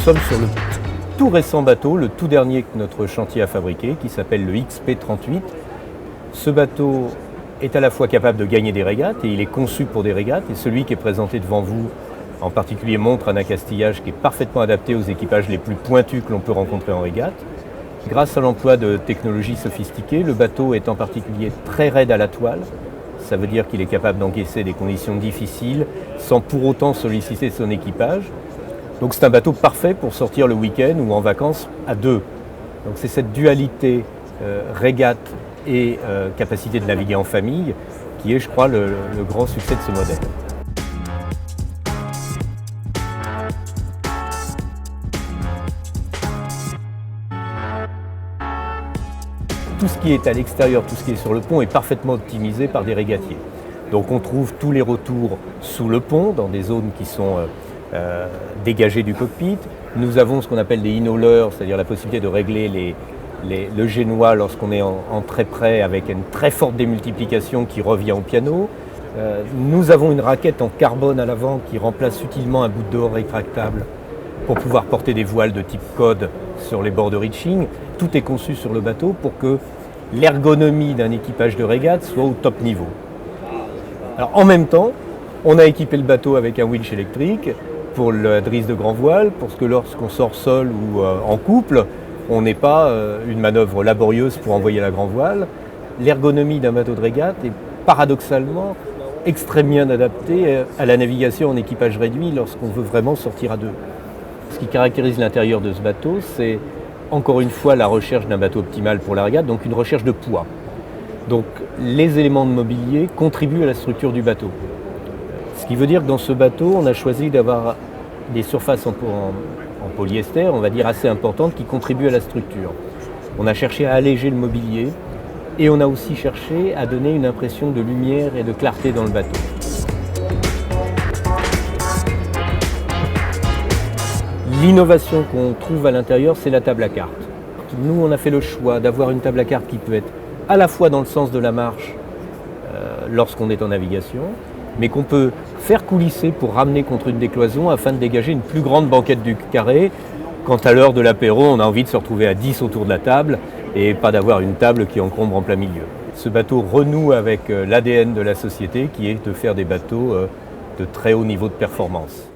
sommes sur le tout récent bateau, le tout dernier que notre chantier a fabriqué, qui s'appelle le XP38. Ce bateau est à la fois capable de gagner des régates, et il est conçu pour des régates, et celui qui est présenté devant vous, en particulier, montre un accastillage qui est parfaitement adapté aux équipages les plus pointus que l'on peut rencontrer en régate. Grâce à l'emploi de technologies sophistiquées, le bateau est en particulier très raide à la toile. Ça veut dire qu'il est capable d'encaisser des conditions difficiles sans pour autant solliciter son équipage. Donc c'est un bateau parfait pour sortir le week-end ou en vacances à deux. Donc c'est cette dualité régate et capacité de naviguer en famille qui est, je crois, le grand succès de ce modèle. Tout ce qui est à l'extérieur, tout ce qui est sur le pont est parfaitement optimisé par des régatiers. Donc on trouve tous les retours sous le pont, dans des zones qui sont dégagées du cockpit. Nous avons ce qu'on appelle des in-haulers, c'est-à-dire la possibilité de régler le génois lorsqu'on est en très près avec une très forte démultiplication qui revient au piano. Nous avons une raquette en carbone à l'avant qui remplace utilement un bout de dehors rétractable pour pouvoir porter des voiles de type code sur les bords de reaching. Tout est conçu sur le bateau pour que l'ergonomie d'un équipage de régate soit au top niveau. Alors en même temps, on a équipé le bateau avec un winch électrique pour la drisse de grand voile, parce que lorsqu'on sort seul ou en couple, on n'est pas une manœuvre laborieuse pour envoyer la grand voile. L'ergonomie d'un bateau de régate est paradoxalement extrêmement bien adaptée à la navigation en équipage réduit lorsqu'on veut vraiment sortir à deux. Ce qui caractérise l'intérieur de ce bateau, c'est encore une fois la recherche d'un bateau optimal pour la régate, donc une recherche de poids. Donc les éléments de mobilier contribuent à la structure du bateau. Ce qui veut dire que dans ce bateau, on a choisi d'avoir des surfaces en polyester, on va dire assez importantes, qui contribuent à la structure. On a cherché à alléger le mobilier et on a aussi cherché à donner une impression de lumière et de clarté dans le bateau. L'innovation qu'on trouve à l'intérieur, c'est la table à cartes. Nous, on a fait le choix d'avoir une table à cartes qui peut être à la fois dans le sens de la marche lorsqu'on est en navigation, mais qu'on peut faire coulisser pour ramener contre une décloison afin de dégager une plus grande banquette du carré. Quand à l'heure de l'apéro, on a envie de se retrouver à 10 autour de la table et pas d'avoir une table qui encombre en plein milieu. Ce bateau renoue avec l'ADN de la société qui est de faire des bateaux de très haut niveau de performance.